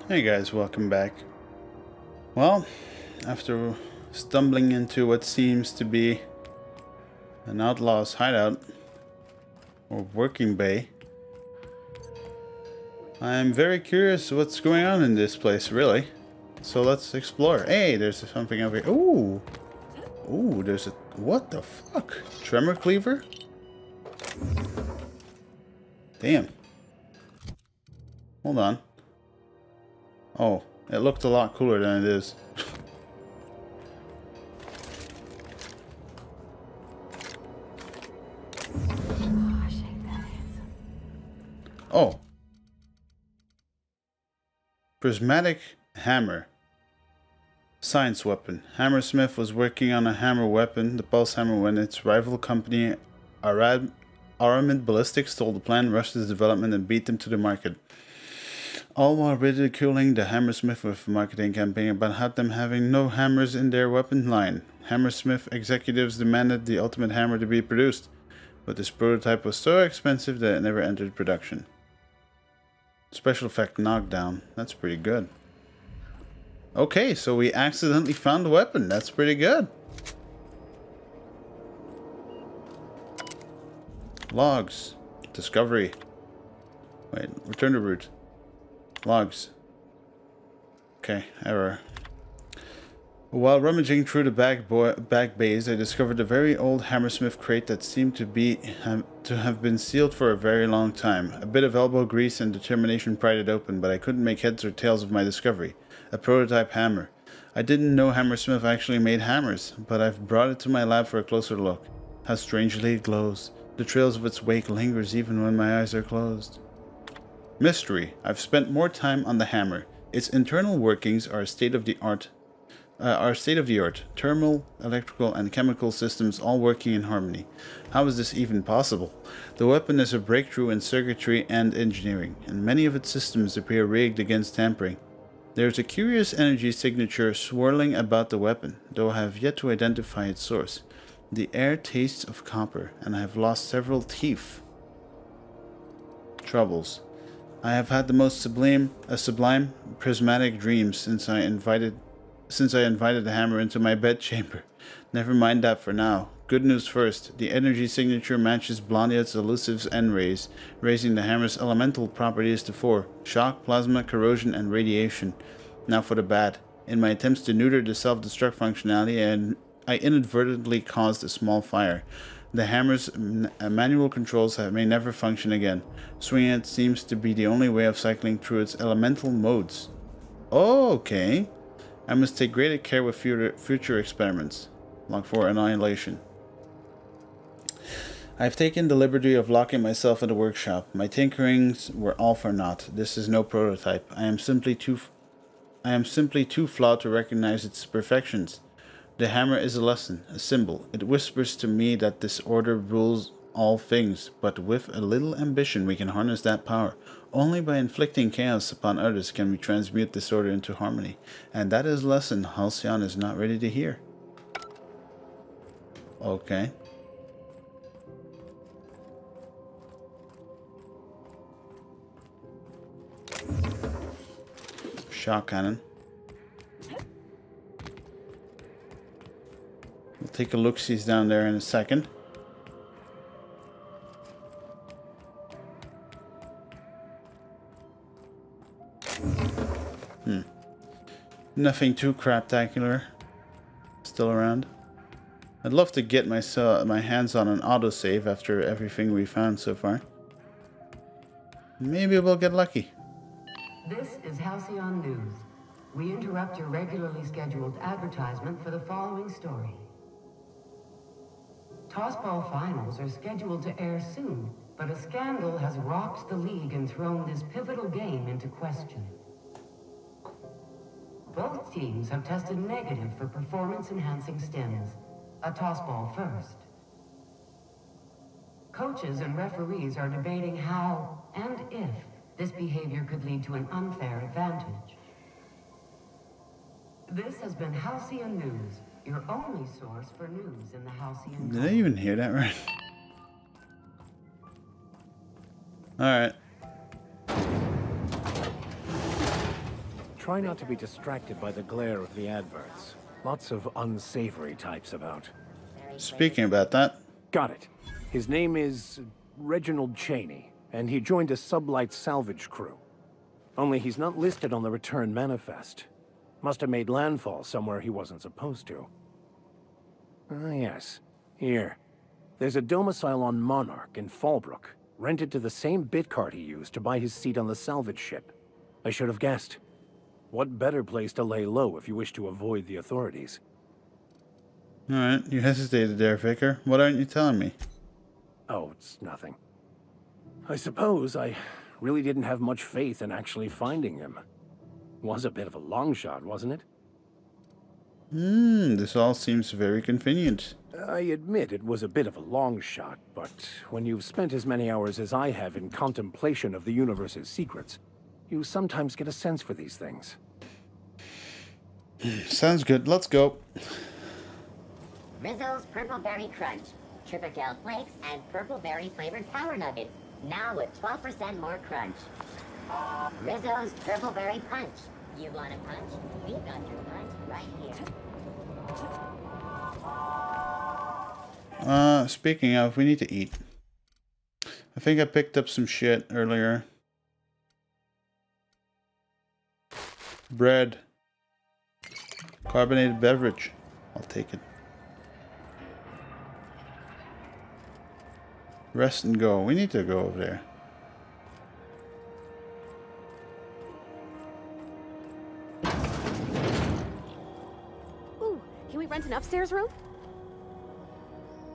Hey guys, welcome back. Well, after stumbling into what seems to be an outlaw's hideout or working bay, I'm very curious what's going on in this place, really. So let's explore. Hey, there's something over here. Ooh! Ooh, there's a... What the fuck? Tremor cleaver? Damn. Hold on. Oh, it looked a lot cooler than it is. Oh. Prismatic hammer. Science weapon. Hammersmith was working on a hammer weapon, the pulse hammer, when its rival company Aramid Ballistics stole the plan, rushed its development, and beat them to the market. All while ridiculing the Hammersmith with a marketing campaign about them having no hammers in their weapon line. Hammersmith executives demanded the ultimate hammer to be produced, but this prototype was so expensive that it never entered production. Special effect knockdown. That's pretty good. Okay, so we accidentally found the weapon. That's pretty good. Logs. Discovery. Wait, return to route. Logs. Okay, error. While rummaging through the back bays, I discovered a very old Hammersmith crate that seemed to have been sealed for a very long time. A bit of elbow grease and determination pried it open, but I couldn't make heads or tails of my discovery. A prototype hammer. I didn't know Hammersmith actually made hammers, but I've brought it to my lab for a closer look. How strangely it glows. The trails of its wake lingers even when my eyes are closed. Mystery. I've spent more time on the hammer. Its internal workings are state-of-the-art. Thermal, electrical, and chemical systems all working in harmony. How is this even possible? The weapon is a breakthrough in circuitry and engineering, and many of its systems appear rigged against tampering. There is a curious energy signature swirling about the weapon, though I have yet to identify its source. The air tastes of copper, and I have lost several teeth. Troubles. I have had the most sublime prismatic dreams since I invited the hammer into my bedchamber. Never mind that for now. Good news first. The energy signature matches Blondiot's elusive N-rays, raising the hammer's elemental properties to 4. Shock, plasma, corrosion, and radiation. Now for the bad. In my attempts to neuter the self-destruct functionality, I inadvertently caused a small fire. The hammer's manual controls may never function again. Swinging it seems to be the only way of cycling through its elemental modes. Oh, okay. I must take greater care with future experiments. Log 4, Annihilation. I have taken the liberty of locking myself in the workshop. My tinkerings were all for naught. This is no prototype. I am simply too flawed to recognize its perfections. The hammer is a lesson, a symbol. It whispers to me that disorder rules all things, but with a little ambition we can harness that power. Only by inflicting chaos upon others can we transmute disorder into harmony. And that is a lesson Halcyon is not ready to hear. Okay. Shock cannon. We'll take a look-sees down there in a second. Nothing too craptacular still around. I'd love to get my hands on an autosave after everything we found so far. Maybe we'll get lucky. This is Halcyon News. We interrupt your regularly scheduled advertisement for the following story. Tossball finals are scheduled to air soon, but a scandal has rocked the league and thrown this pivotal game into question. Both teams have tested negative for performance-enhancing stims. A tossball first. Coaches and referees are debating how and if this behavior could lead to an unfair advantage. This has been Halcyon News, your only source for news in the Halcyon. Did I even hear that right? Alright. try not to be distracted by the glare of the adverts. Lots of unsavory types about. Speaking about that. Got it. His name is Reginald Cheney, and he joined a sublight salvage crew. Only he's not listed on the return manifest. Must have made landfall somewhere he wasn't supposed to. Ah, yes. Here. There's a domicile on Monarch in Fallbrook, rented to the same bit card he used to buy his seat on the salvage ship. I should have guessed. What better place to lay low if you wish to avoid the authorities? Alright, you hesitated there, Vicar. What aren't you telling me? Oh, it's nothing. I suppose I really didn't have much faith in actually finding him. Was a bit of a long shot, wasn't it? This all seems very convenient. I admit it was a bit of a long shot, but when you've spent as many hours as I have in contemplation of the universe's secrets, you sometimes get a sense for these things. Sounds good. Let's go. Rizzo's Purple Berry Crunch, Triple Flakes, and Purple Berry flavored Power Nuggets, now with 12% more crunch. Rizzo's Purple Berry Punch. You want a punch? We've got your punch right here. Speaking of, we need to eat. I think I picked up some shit earlier. Bread. Carbonated beverage. I'll take it. Rest and go. We need to go over there. Ooh, can we rent an upstairs room?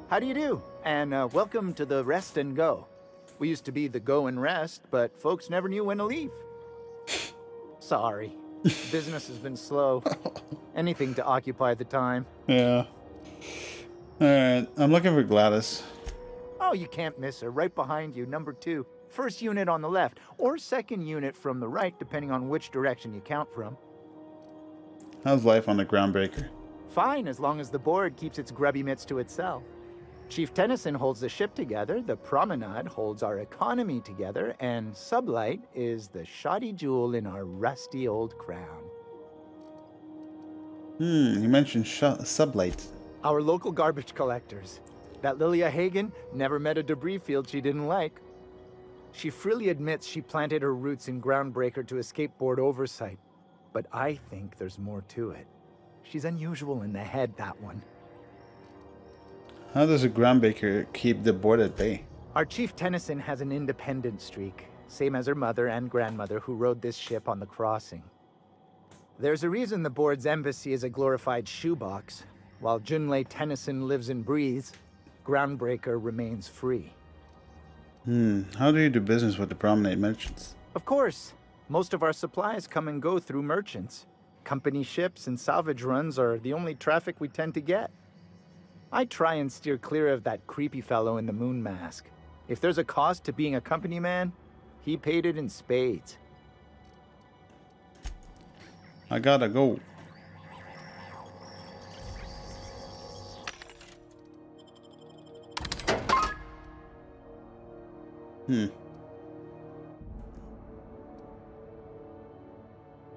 How do you do? And welcome to the Rest and Go. We used to be the Go and Rest, but folks never knew when to leave. Sorry. Business has been slow. Anything to occupy the time. Yeah. Alright, I'm looking for Gladys. Oh, you can't miss her. Right behind you, number 2. First unit on the left, or second unit from the right, depending on which direction you count from. How's life on the Groundbreaker? Fine, as long as the board keeps its grubby mitts to itself. Chief Tennyson holds the ship together, the Promenade holds our economy together, and Sublight is the shoddy jewel in our rusty old crown. You mentioned Sublight. Our local garbage collectors. That Lilia Hagen never met a debris field she didn't like. She freely admits she planted her roots in Groundbreaker to escape board oversight. But I think there's more to it. She's unusual in the head, that one. How does a Groundbreaker keep the board at bay? Our Chief Tennyson has an independent streak, same as her mother and grandmother who rode this ship on the crossing. There's a reason the board's embassy is a glorified shoebox. While Junlei Tennyson lives and breathes, Groundbreaker remains free. How do you do business with the Promenade merchants? Of course. Most of our supplies come and go through merchants. Company ships and salvage runs are the only traffic we tend to get. I try and steer clear of that creepy fellow in the moon mask. If there's a cost to being a company man, he paid it in spades. I gotta go.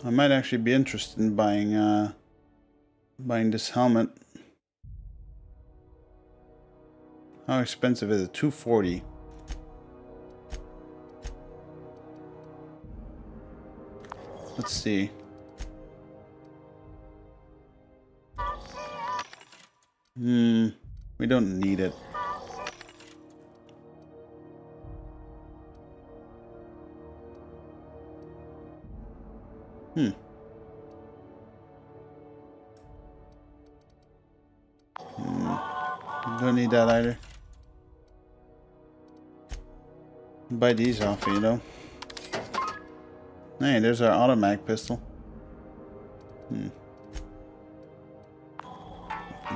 I might actually be interested in buying this helmet. How expensive is it? $240. Let's see. We don't need it. Don't need that either. Buy these off, you know. Hey, there's our automatic pistol.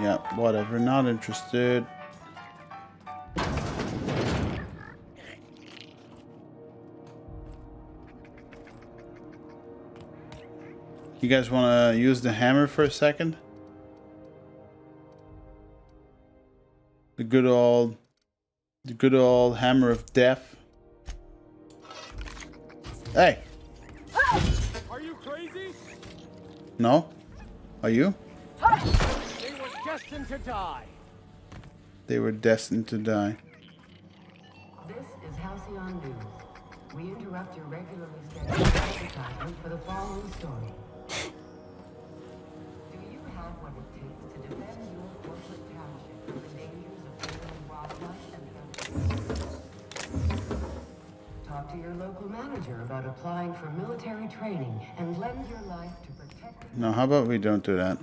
Yeah, whatever. Not interested. You guys want to use the hammer for a second? The good old hammer of death. Hey! Are you crazy? No? Are you? They were destined to die. They were destined to die. This is Halcyon News. We interrupt your regularly scheduled advertisement for the following story. Do you have what it takes to defend your corporate township from the dangers of alien wildlife and pesticides? Talk to your local manager about applying for military training and lend your life to protect... No, how about we don't do that?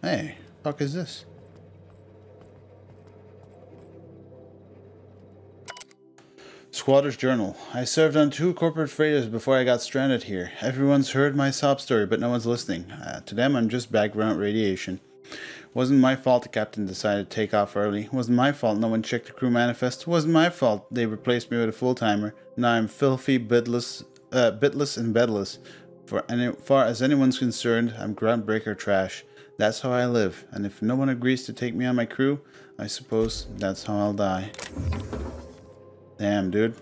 Hey, fuck is this? Squatter's Journal. I served on 2 corporate freighters before I got stranded here. Everyone's heard my sob story, but no one's listening. To them, I'm just background radiation. Wasn't my fault the captain decided to take off early. Wasn't my fault no one checked the crew manifest. Wasn't my fault they replaced me with a full-timer. Now I'm filthy, bitless and bedless. Far as anyone's concerned, I'm groundbreaker trash. That's how I live, and if no one agrees to take me on my crew, I suppose that's how I'll die. Damn, dude.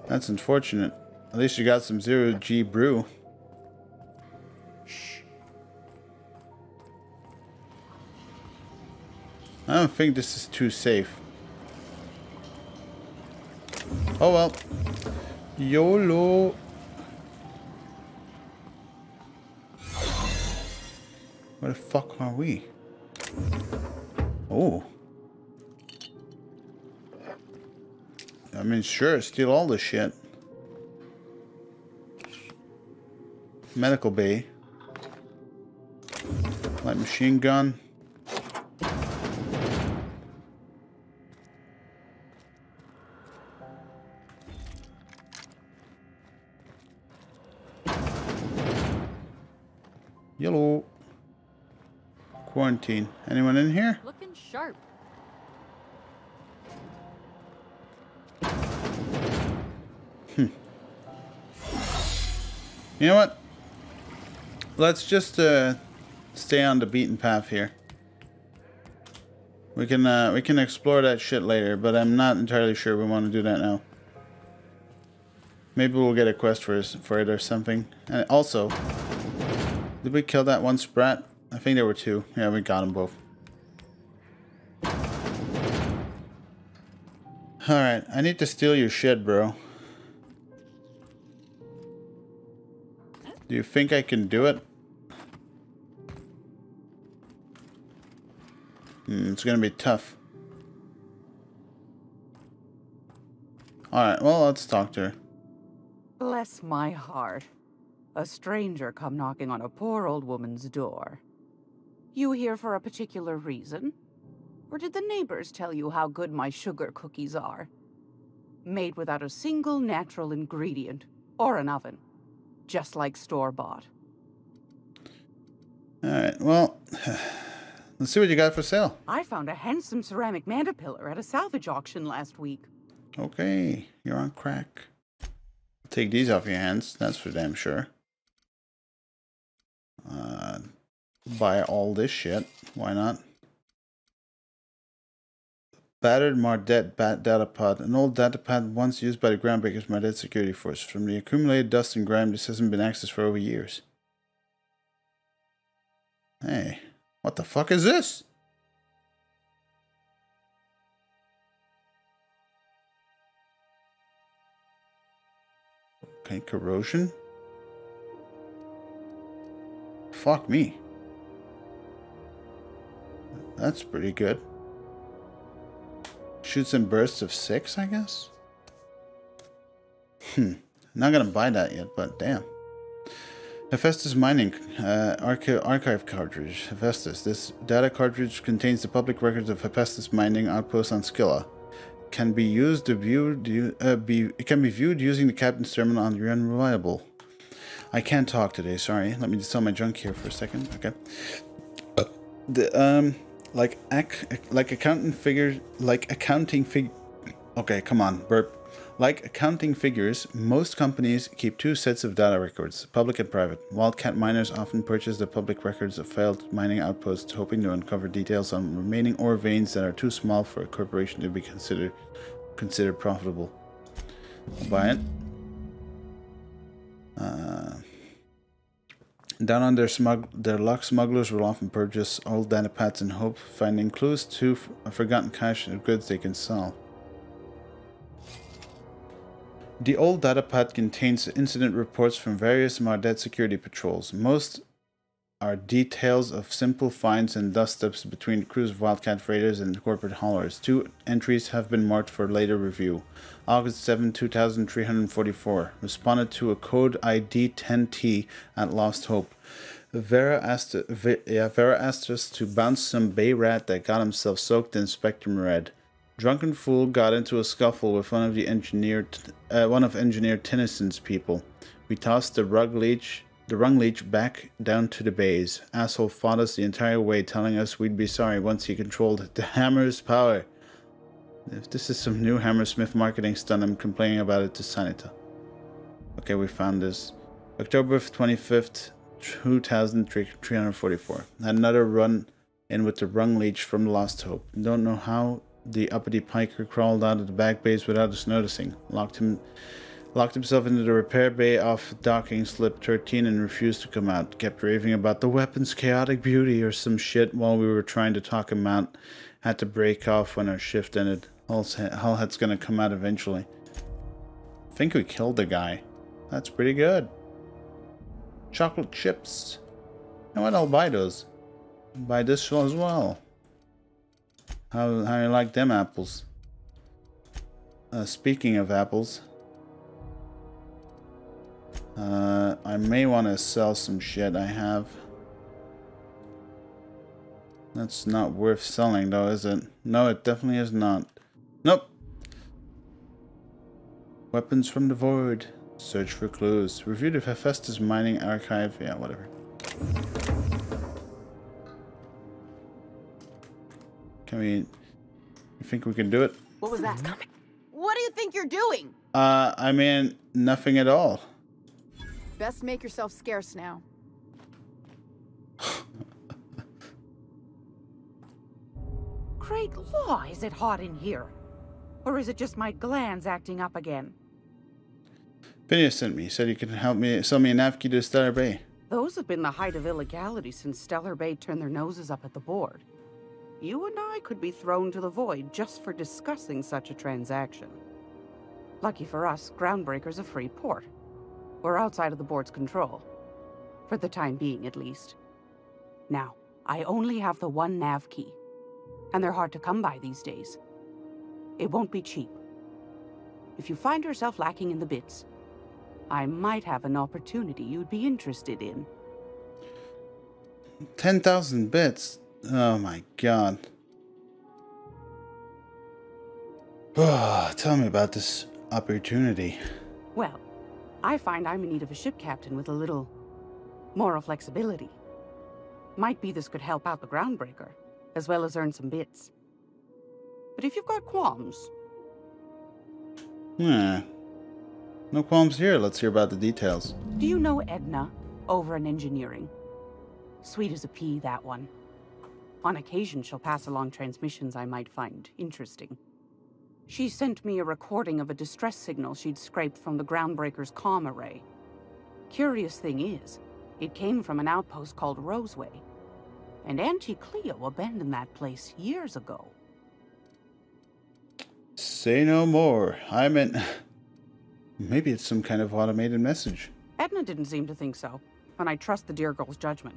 That's unfortunate. At least you got some 0G brew. Shh. I don't think this is too safe. Oh well. YOLO. Where the fuck are we? Oh. I mean, sure, steal all this shit. Medical bay. Light machine gun. Yellow. Quarantine. Anyone in here? Looking sharp. You know what? Let's just stay on the beaten path here. We can explore that shit later, but I'm not entirely sure we want to do that now. Maybe we'll get a quest for it or something. And also, did we kill that one sprat? I think there were 2. Yeah, we got them both. Alright, I need to steal your shit, bro. Do you think I can do it? It's gonna be tough. Alright, well, let's talk to her. Bless my heart. A stranger come knocking on a poor old woman's door. You here for a particular reason? Or did the neighbors tell you how good my sugar cookies are? Made without a single natural ingredient or an oven. Just like store-bought. Alright, well, let's see what you got for sale. I found a handsome ceramic mandapillar at a salvage auction last week. Okay, you're on crack. Take these off your hands, that's for damn sure. Buy all this shit, why not? Battered Mardet data pod. An old data pad once used by the Groundbreakers Mardet security force. From the accumulated dust and grime, this hasn't been accessed for over years. Hey, what the fuck is this? Okay, corrosion. Fuck me. That's pretty good. Shoots in bursts of 6, I guess? Not gonna buy that yet, but damn. Hephaestus Mining Archive Cartridge. Hephaestus. This data cartridge contains the public records of Hephaestus Mining Outpost on Scylla. Can be used to view. It can be viewed using the captain's terminal on the Unreliable. I can't talk today. Sorry. Let me just sell my junk here for a second. Okay. Like accounting figures. Okay, come on, burp. Like accounting figures, most companies keep 2 sets of data records, public and private. Wildcat miners often purchase the public records of failed mining outposts, hoping to uncover details on remaining ore veins that are too small for a corporation to be considered profitable. I'll buy it. Down on their luck, smugglers will often purchase old data pads in hope of finding clues to a forgotten cache of goods they can sell. The old data pad contains incident reports from various Mardet security patrols. Most are details of simple finds and dust-ups between the crews of Wildcat Raiders and corporate haulers. 2 entries have been marked for later review. August 7, 2344. Responded to a code ID 10T at Lost Hope. Vera asked us to bounce some bay rat that got himself soaked in Spectrum Red. Drunken fool got into a scuffle with one of Engineer Tennyson's people. We tossed the rung leech back down to the bays. Asshole fought us the entire way, telling us we'd be sorry once he controlled the hammer's power. If this is some new Hammersmith marketing stunt, I'm complaining about it to Sanita. Okay, we found this. October 25th, 2344. Had another run in with the rung leech from the Lost Hope. Don't know how the uppity piker crawled out of the back bays without us noticing. Locked himself into the repair bay off docking slip 13 and refused to come out. Kept raving about the weapon's chaotic beauty or some shit while we were trying to talk him out. Had to break off when our shift ended. Hullhead's gonna come out eventually. I think we killed the guy. That's pretty good. Chocolate chips. You know what? I'll buy those. Buy this as well. How you like them apples? Speaking of apples, I may want to sell some shit I have. That's not worth selling though, is it? No, it definitely is not. Nope. Weapons from the void. Search for clues. Review the Hephaestus mining archive. Yeah, whatever. You think we can do it? What was that? What do you think you're doing? I mean, nothing at all. Best make yourself scarce now. Great law, is it hot in here? Or is it just my glands acting up again? Phineas sent me. He said he could help me sell me a nav key to Stellar Bay. Those have been the height of illegality since Stellar Bay turned their noses up at the board. You and I could be thrown to the void just for discussing such a transaction. Lucky for us, Groundbreaker's a free port. We're outside of the board's control. For the time being, at least. Now, I only have the one nav key. And they're hard to come by these days. It won't be cheap. If you find yourself lacking in the bits, I might have an opportunity you'd be interested in. 10,000 bits? Oh my god. Tell me about this opportunity. Well, I find I'm in need of a ship captain with a little moral flexibility. Might be this could help out the Groundbreaker, as well as earn some bits. But if you've got qualms... No qualms here. Let's hear about the details. Do you know Edna, over in engineering? Sweet as a pea, that one. On occasion, she'll pass along transmissions I might find interesting. She sent me a recording of a distress signal she'd scraped from the Groundbreaker's comm array. Curious thing is, it came from an outpost called Roseway. And Auntie Cleo abandoned that place years ago. Say no more. I meant... Maybe it's some kind of automated message. Edna didn't seem to think so, and I trust the dear girl's judgment.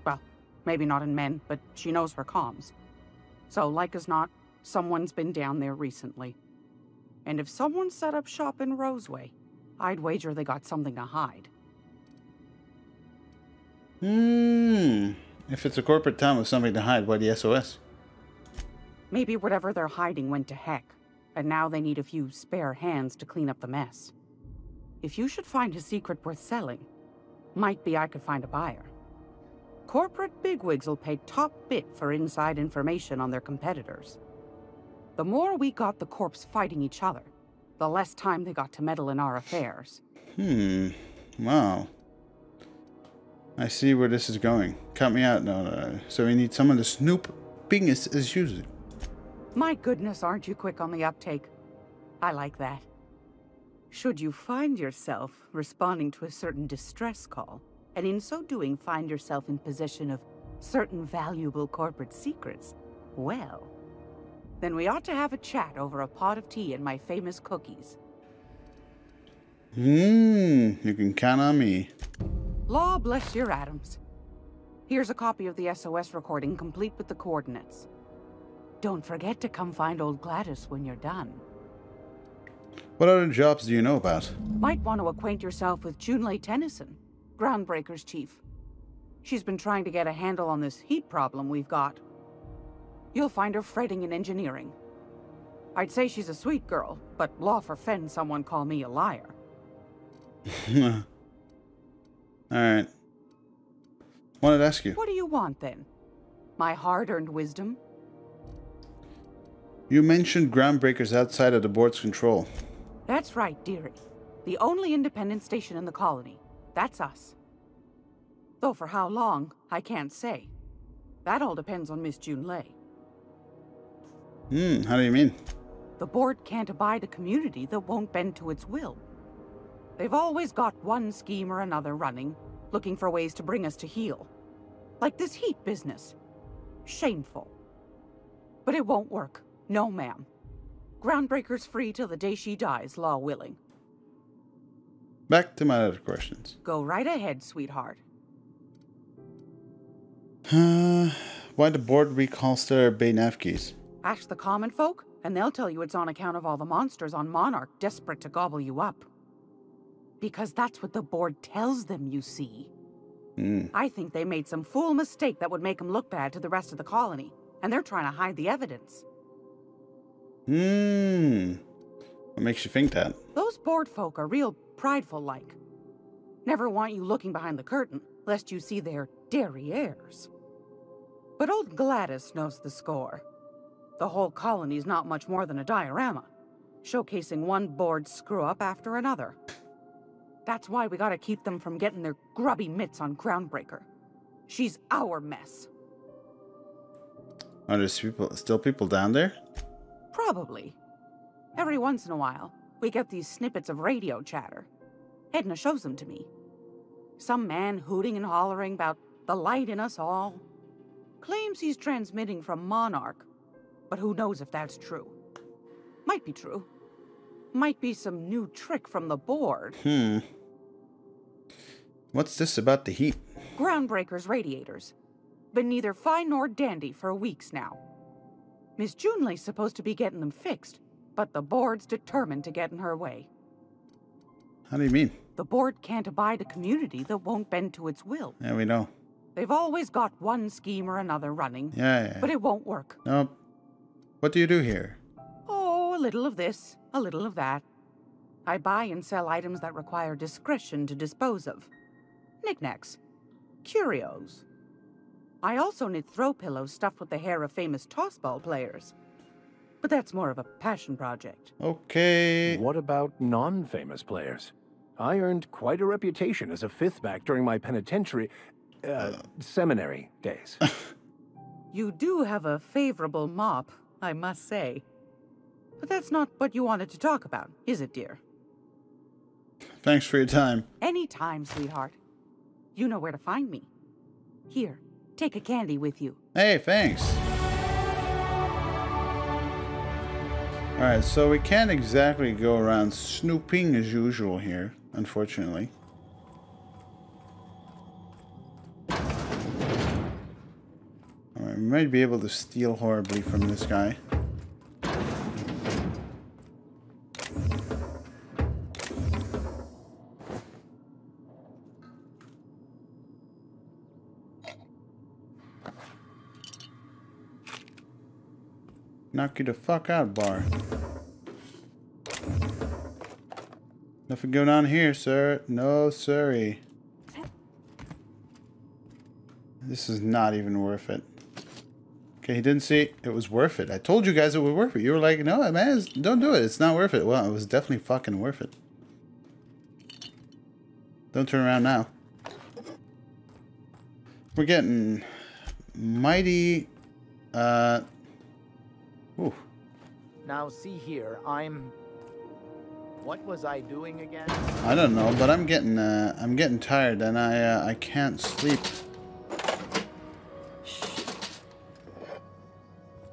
Well, maybe not in men, but she knows her comms. So, like as not, someone's been down there recently. And if someone set up shop in Roseway, I'd wager they got something to hide. If it's a corporate town with something to hide, why the SOS? Maybe whatever they're hiding went to heck, and now they need a few spare hands to clean up the mess. If you should find a secret worth selling, might be I could find a buyer. Corporate bigwigs will pay top bit for inside information on their competitors. The more we got the corps fighting each other, the less time they got to meddle in our affairs. Wow. I see where this is going. Cut me out. No. So we need someone to snoop being as usual. My goodness, aren't you quick on the uptake? I like that. Should you find yourself responding to a certain distress call, and in so doing find yourself in possession of certain valuable corporate secrets, well, then we ought to have a chat over a pot of tea and my famous cookies. You can count on me. Law bless your atoms. Here's a copy of the SOS recording, complete with the coordinates. Don't forget to come find old Gladys when you're done. What other jobs do you know about? Might want to acquaint yourself with Junlei Tennyson, Groundbreaker's chief. She's been trying to get a handle on this heat problem we've got. You'll find her fretting in engineering. I'd say she's a sweet girl, but law forfend someone call me a liar. Alright. Wanted to ask you. What do you want, then? My hard-earned wisdom? You mentioned Groundbreakers outside of the board's control. That's right, dearie. The only independent station in the colony. That's us. Though for how long, I can't say. That all depends on Miss Junlei. How do you mean? The board can't abide a community that won't bend to its will. They've always got one scheme or another running, looking for ways to bring us to heel. Like this heat business. Shameful. But it won't work. No, ma'am. Groundbreaker's free till the day she dies, law willing. Back to my other questions. Go right ahead, sweetheart. Why the board recalls their Bay nav keys? Ask the common folk, and they'll tell you it's on account of all the monsters on Monarch desperate to gobble you up. Because that's what the board tells them, you see. I think they made some fool mistake that would make them look bad to the rest of the colony, and they're trying to hide the evidence. What makes you think that? Those board folk are real prideful-like. Never want you looking behind the curtain, lest you see their derrieres. But old Gladys knows the score. The whole colony's not much more than a diorama, showcasing one board screw-up after another. That's why we gotta keep them from getting their grubby mitts on Groundbreaker. She's our mess. Are there still people down there? Probably. Every once in a while, we get these snippets of radio chatter. Edna shows them to me. Some man hooting and hollering about the light in us all. Claims he's transmitting from Monarch, but who knows if that's true. Might be true. Might be some new trick from the board. What's this about the heat? Groundbreaker's radiators. Been neither fine nor dandy for weeks now. Miss Junlei's supposed to be getting them fixed, but the board's determined to get in her way. How do you mean? The board can't abide a community that won't bend to its will. Yeah, we know. They've always got one scheme or another running. Yeah. But it won't work. Nope. What do you do here? Oh, a little of this, a little of that. I buy and sell items that require discretion to dispose of. Knickknacks. Curios. I also knit throw pillows stuffed with the hair of famous tossball players. But that's more of a passion project. Okay. What about non-famous players? I earned quite a reputation as a fifth back during my penitentiary, seminary days. You do have a favorable mop, I must say. But that's not what you wanted to talk about, is it, dear? Thanks for your time. Anytime, sweetheart. You know where to find me. Here, take a candy with you. Hey, thanks. Alright, so we can't exactly go around snooping as usual here, unfortunately. Alright, we might be able to steal horribly from this guy. Knock you the fuck out, bar. Nothing going on here, sir. No, sorry. This is not even worth it. Okay, he didn't see it was worth it. I told you guys it was worth it. You were like, no, man, don't do it. It's not worth it. Well, it was definitely fucking worth it. Don't turn around now. We're getting mighty, Now see here, I'm... What was I doing again? I don't know, but I'm getting tired and I can't sleep.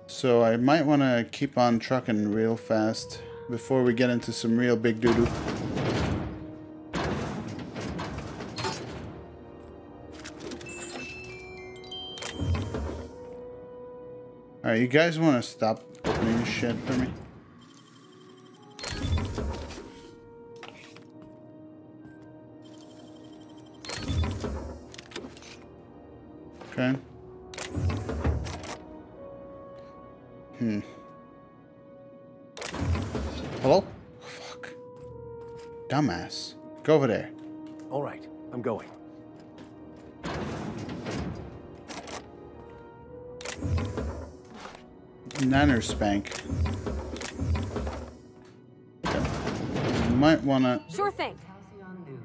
So I might want to keep on trucking real fast before we get into some real big doo-doo. Alright, you guys want to stop opening this shit for me? Okay. Hello? Fuck. Dumbass. Go over there. All right, I'm going. Nanner spank. Okay. You might wanna... Sure thing. Halcyon News.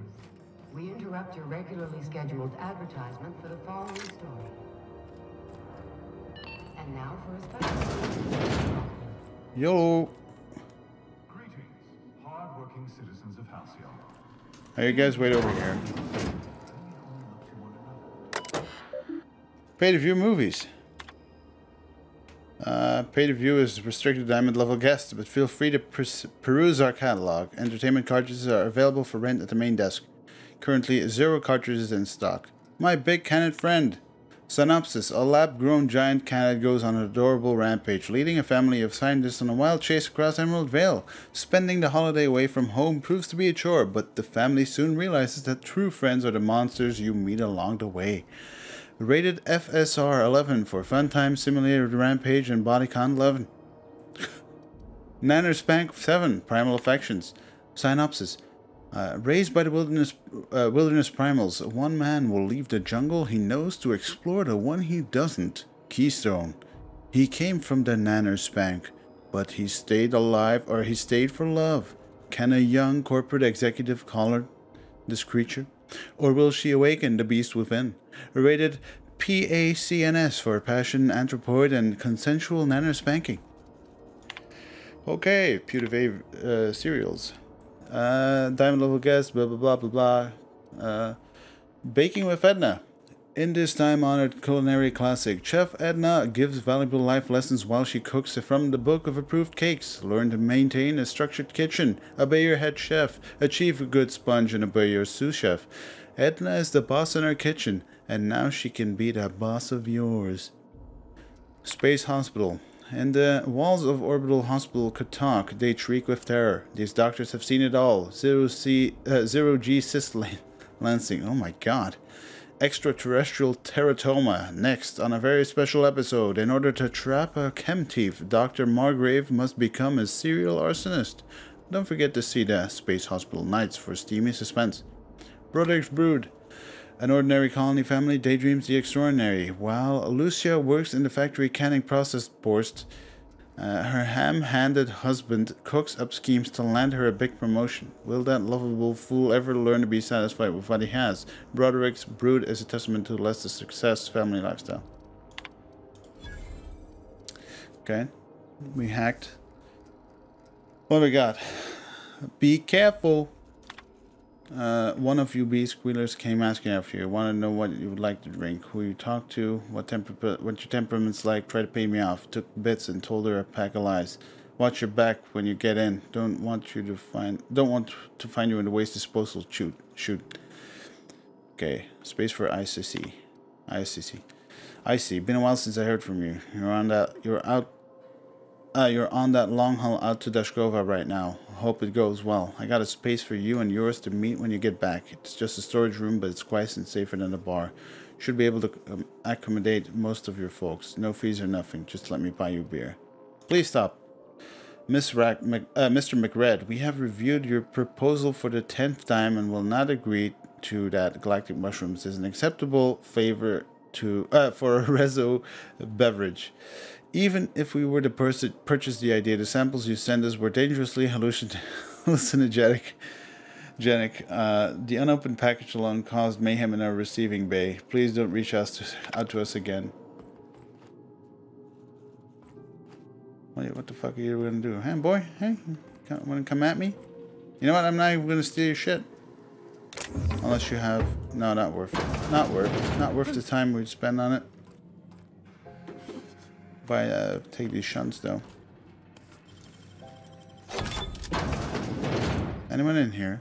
We interrupt your regularly scheduled advertisement for the following story. And now for a special. Yo. Greetings, hard-working citizens of Halcyon. Hey, you guys wait over here. Pay-to-view movies. Pay-to-view is restricted to diamond level guests, but feel free to peruse our catalog. Entertainment cartridges are available for rent at the main desk. Currently, 0 cartridges in stock. My big canid friend. Synopsis: a lab-grown giant canid goes on an adorable rampage, leading a family of scientists on a wild chase across Emerald Vale. Spending the holiday away from home proves to be a chore, but the family soon realizes that true friends are the monsters you meet along the way. Rated FSR 11 for Fun Time Simulator Rampage and Bodycon 11. Nanner Spank 7 Primal Affections. Synopsis: raised by the wilderness primals, one man will leave the jungle he knows to explore the one he doesn't. Keystone. He came from the Nanner Spank, but he stayed alive, or he stayed for love. Can a young corporate executive collar this creature? Or will she awaken the beast within? Rated PACNS for passion, anthropoid, and consensual nanner spanking. Okay, Pewdiepie cereals. Diamond level guest, blah blah blah blah blah. Baking with Edna. In this time-honored culinary classic, Chef Edna gives valuable life lessons while she cooks from the book of approved cakes. Learn to maintain a structured kitchen, obey your head chef, achieve a good sponge, and obey your sous chef. Edna is the boss in her kitchen, and now she can be the boss of yours. Space Hospital. And the walls of Orbital Hospital could talk. They shriek with terror. These doctors have seen it all. Zero-G cyst lancing. Oh my god. Extraterrestrial teratoma. Next, on a very special episode, in order to trap a chem thief, Dr. Margrave must become a serial arsonist. Don't forget to see the Space Hospital Nights for steamy suspense. Broderick's Brood. An ordinary colony family daydreams the extraordinary. While Lucia works in the factory canning processed borscht, her ham-handed husband cooks up schemes to land her a big promotion. Will that lovable fool ever learn to be satisfied with what he has? Broderick's Brood is a testament to Lester's success family lifestyle. Okay, we hacked. What do we got? Be careful. One of you B-squealers came asking after you. Want to know what you would like to drink, who you talk to, what your temperament's like. Try to pay me off. Took bits and told her a pack of lies. Watch your back when you get in. Don't want to find you in the waste disposal. Shoot. Okay. Space for ICC. I see. Been a while since I heard from you. You're on that long haul out to Dashkova right now. Hope it goes well. I got a space for you and yours to meet when you get back. It's just a storage room, but it's quiet and safer than a bar. Should be able to accommodate most of your folks. No fees or nothing. Just let me buy you beer. Please stop. Mr. McRed, we have reviewed your proposal for the 10th time and will not agree to that. Galactic mushrooms is an acceptable favor for a rezo beverage. Even if we were to purchase the idea, the samples you sent us were dangerously hallucinogenic. The unopened package alone caused mayhem in our receiving bay. Please don't reach out to us again. What the fuck are you gonna do? Hey, boy? Hey? Want to come at me? You know what? I'm not even gonna steal your shit. Unless you have... No, not worth it. Not worth. Not worth the time we'd spend on it. Take these shunts, though. Anyone in here?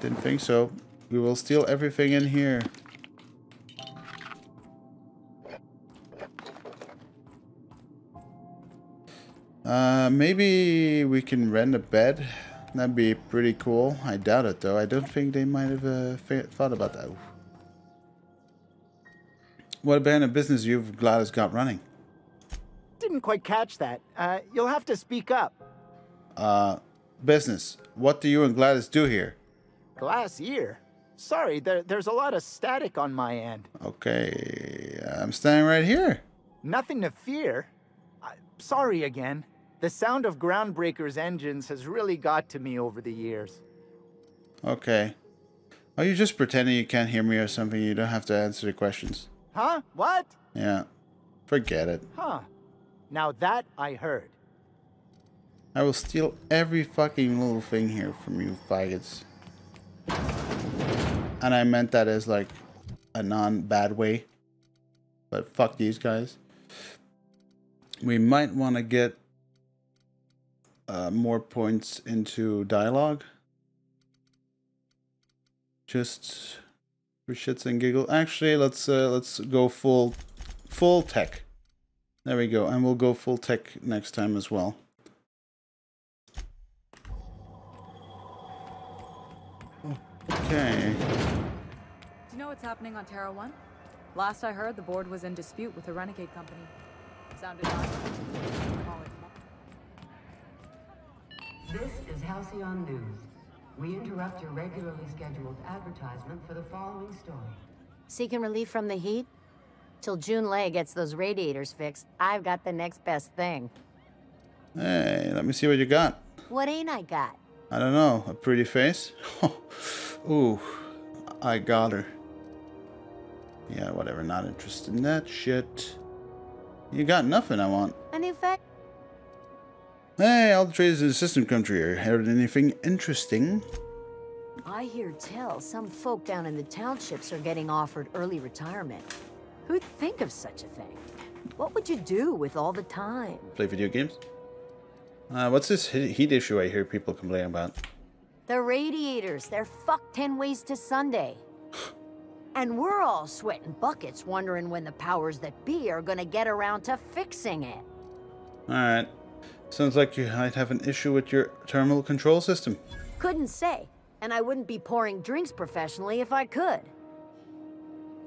Didn't think so. We will steal everything in here. Maybe we can rent a bed. That'd be pretty cool. I doubt it, though. I don't think they might have thought about that. What band of business you've Gladys got running? Didn't quite catch that. You'll have to speak up. Business. What do you and Gladys do here? Glass ear? Sorry, there's a lot of static on my end. Okay, I'm standing right here. Nothing to fear. Sorry again. The sound of Groundbreaker's engines has really got to me over the years. Okay. Are you just pretending you can't hear me or something? You don't have to answer the questions. Huh? What? Yeah. Forget it. Huh. Now that I heard. I will steal every fucking little thing here from you faggots. And I meant that as like a non-bad way. But fuck these guys. We might want to get more points into dialogue. Just for shits and giggles. Actually, let's go full tech. There we go, and we'll go full tech next time as well. Okay. Do you know what's happening on Terra 1? Last I heard, the board was in dispute with the Renegade Company. Sounded nice. This is Halcyon News. We interrupt your regularly scheduled advertisement for the following story. Seeking relief from the heat? Till June Lay gets those radiators fixed, I've got the next best thing. Hey, let me see what you got. What ain't I got? I don't know. A pretty face? Ooh, I got her. Yeah, whatever. Not interested in that shit. You got nothing I want. A new fact? Hey, all the traders in the system country here. Heard anything interesting? I hear tell some folk down in the townships are getting offered early retirement. Who'd think of such a thing? What would you do with all the time? Play video games? What's this heat issue I hear people complain about? The radiators, they're fucked 10 ways to Sunday. And we're all sweating buckets wondering when the powers that be are gonna get around to fixing it. Alright. Sounds like you might have an issue with your terminal control system. Couldn't say, and I wouldn't be pouring drinks professionally if I could.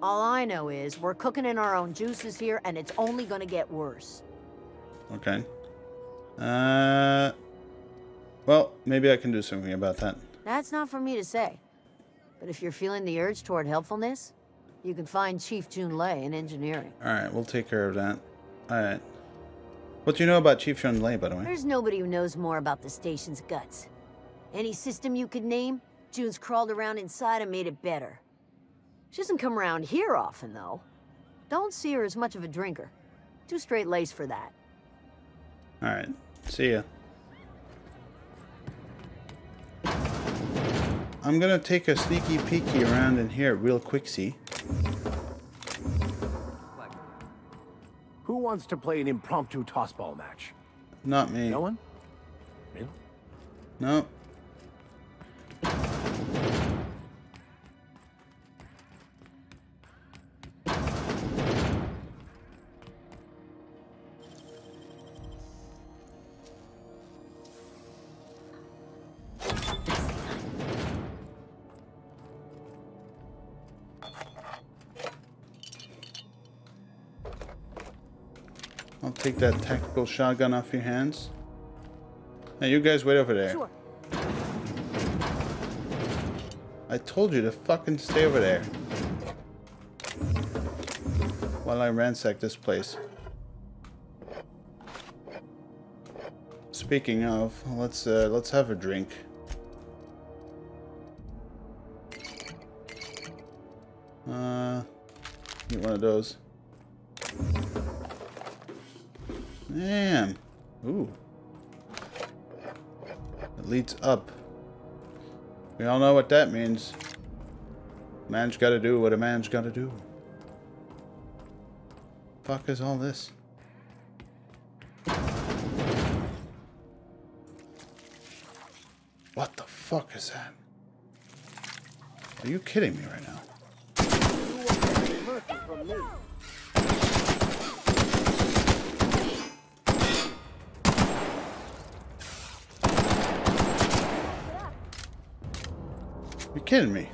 All I know is we're cooking in our own juices here, and it's only gonna get worse. Okay. Well, maybe I can do something about that. That's not for me to say. But if you're feeling the urge toward helpfulness, you can find Chief Jun Lei in engineering. Alright, we'll take care of that. Alright. What do you know about Chief Jun Lei, by the way? There's nobody who knows more about the station's guts. Any system you could name, Jun's crawled around inside and made it better. She doesn't come around here often, though. Don't see her as much of a drinker. Too straight-laced for that. Alright, see ya. I'm gonna take a sneaky peeky around in here real quick, see? Who wants to play an impromptu tossball match? Not me. No one? Really? No. I'll take that tactical shotgun off your hands. Hey, you guys wait over there. Sure. I told you to fucking stay over there. While I ransack this place. Speaking of, let's have a drink. Get one of those. Damn. Ooh. leads up. We all know what that means. Man's gotta do what a man's gotta do. Fuck is all this? What the fuck is that? Are you kidding me right now? You're kidding me.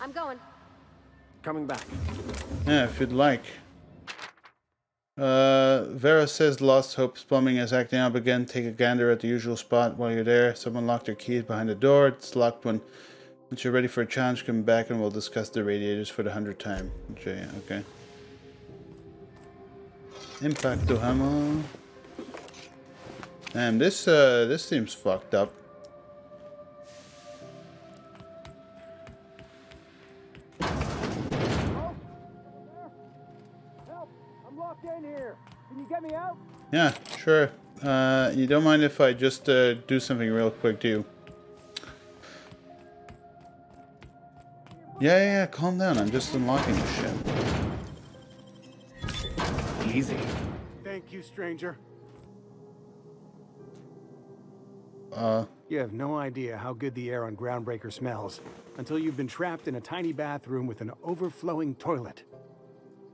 I'm going. Coming back. Yeah, if you'd like. Vera says Lost Hope's plumbing is acting up again. Take a gander at the usual spot while you're there. Someone locked their keys behind the door. It's locked once you're ready for a challenge. Come back and we'll discuss the radiators for the 100th time. Okay. Impacto hammer. Damn, this seems fucked up. Yeah, sure. You don't mind if I just do something real quick, do you? Yeah, calm down. I'm just unlocking this shit. Easy. Thank you, stranger. You have no idea how good the air on Groundbreaker smells until you've been trapped in a tiny bathroom with an overflowing toilet.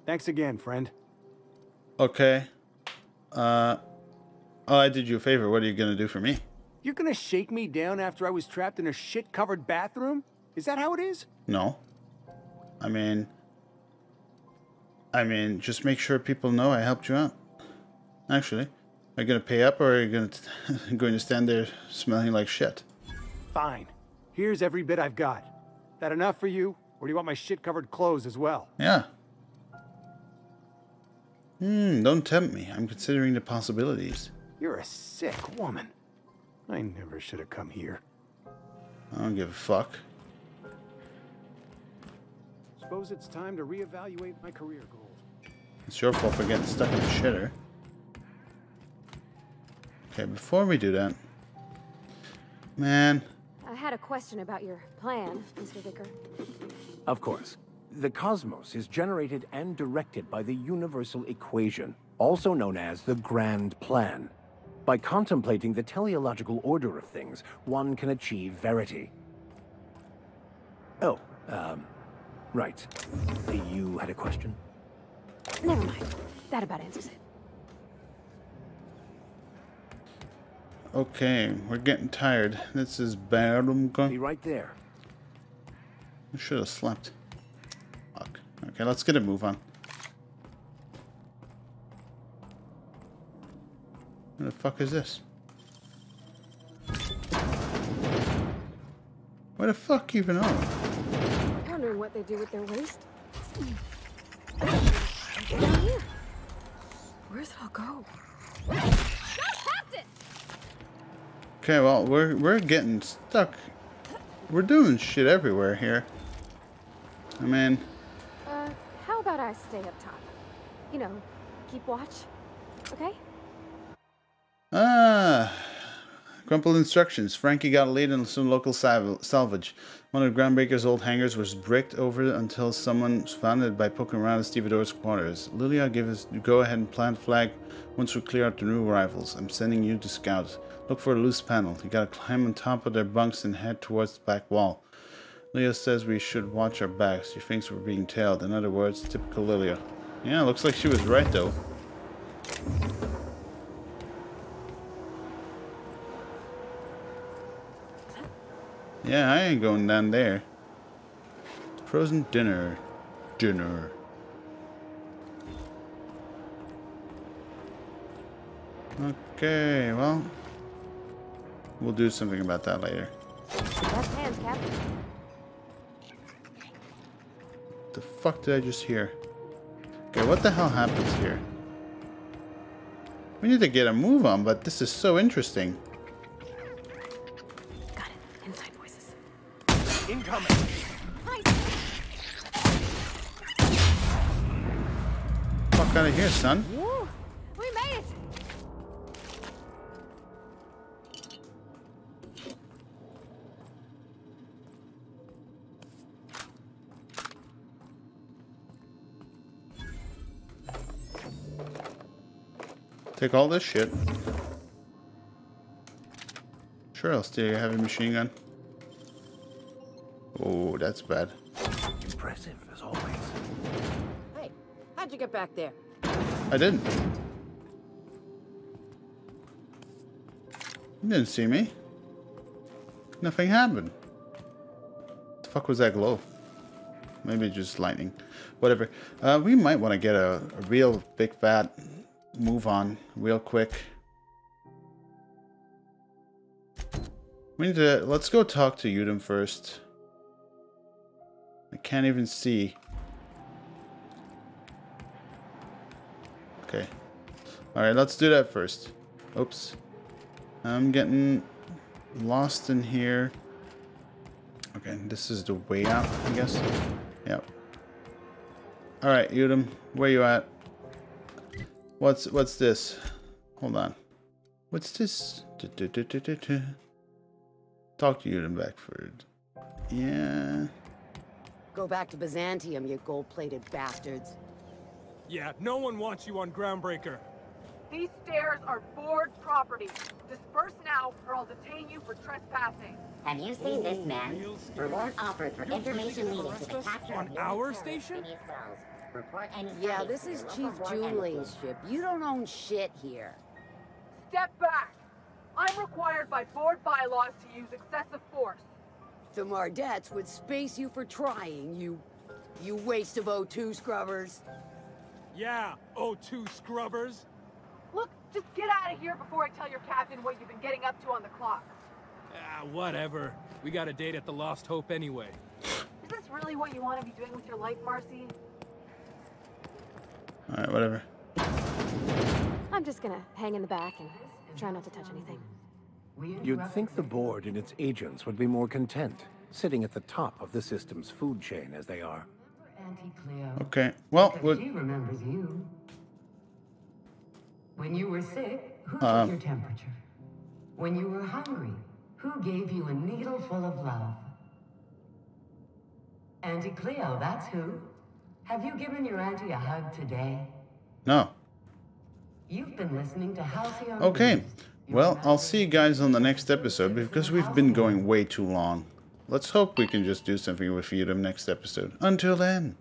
Thanks again, friend. Okay. Oh, I did you a favor. What are you gonna do for me? You're gonna shake me down after I was trapped in a shit-covered bathroom? Is that how it is? No. I mean, just make sure people know I helped you out. Actually, are you gonna pay up, or are you going to stand there smelling like shit? Fine. Here's every bit I've got. That enough for you, or do you want my shit-covered clothes as well? Yeah. Don't tempt me. I'm considering the possibilities. You're a sick woman. I never should have come here. I don't give a fuck. Suppose it's time to reevaluate my career goals. It's your fault for getting stuck in a shitter. Okay, before we do that... Man. I had a question about your plan, Mr. Vicker. Of course. The cosmos is generated and directed by the universal equation, also known as the Grand Plan. By contemplating the teleological order of things, one can achieve verity. Oh, right. You had a question? Never mind. That about answers it. Okay, we're getting tired. This is bad. I'm going. Be right there. I should have slept. Fuck. Okay, let's get a move on. What the fuck is this? Where the fuck even are we? Wondering what they do with their waste. Down here. Where's it all go? Okay, well, we're getting stuck. We're doing shit everywhere here. I mean... how about I stay up top? You know, keep watch, okay? Crumpled instructions. Frankie got a lead on some local salvage. One of Groundbreaker's old hangars was bricked over until someone found it by poking around at Stevedore's quarters. Lilia, give us go ahead and plant flag once we clear out the new arrivals. I'm sending you to scout. Look for a loose panel. You gotta climb on top of their bunks and head towards the back wall. Lilia says we should watch our backs. She thinks we're being tailed. In other words, typical Lilia. Yeah, looks like she was right though. Yeah, I ain't going down there. Frozen dinner. Dinner. Okay, well... we'll do something about that later. Best hands, Captain. The fuck did I just hear? Okay, what the hell happens here? We need to get a move on, but this is so interesting. Got it. Inside voices. Incoming! Nice. fuck out of here, son. Woo! We made it! Take all this shit. Sure, I'll steal your heavy machine gun. Oh, that's bad. Impressive, as always. Hey, how'd you get back there? I didn't. You didn't see me. Nothing happened. The fuck was that glow? Maybe just lightning. Whatever. We might want to get a real big fat move on real quick. We need to... Let's go talk to Udom first. I can't even see. Okay. Alright, let's do that first. Oops. I'm getting lost in here. Okay, this is the way out, I guess. Yep. Alright, Udom, where you at? What's this? Hold on. What's this? Talk to Udom Beckford. Yeah. Go back to Byzantium, you gold-plated bastards. Yeah, no one wants you on Groundbreaker. These stairs are board property. Disperse now, or I'll detain you for trespassing. Have you seen this man? Reward offered for information leading to the capture on of our station? Report any Yeah, this is Chief Junling's ship. You don't own shit here. Step back. I'm required by board bylaws to use excessive force. The Mardettes would space you for trying, you waste of O2 scrubbers. Yeah, O2 scrubbers. Look, just get out of here before I tell your captain what you've been getting up to on the clock. Ah, whatever. We got a date at the Lost Hope anyway. Is this really what you want to be doing with your life, Marcy? Alright, whatever. I'm just gonna hang in the back and try not to touch anything. You'd think the board and its agents would be more content, sitting at the top of the system's food chain as they are. Okay, well, She remembers you. When you were sick, who took your temperature? When you were hungry, who gave you a needle full of love? Auntie Cleo, that's who. Have you given your auntie a hug today? No. You've been listening to Halcyon. Okay. News. Well, I'll see you guys on the next episode because we've been going way too long. Let's hope we can just do something with Udom next episode. Until then.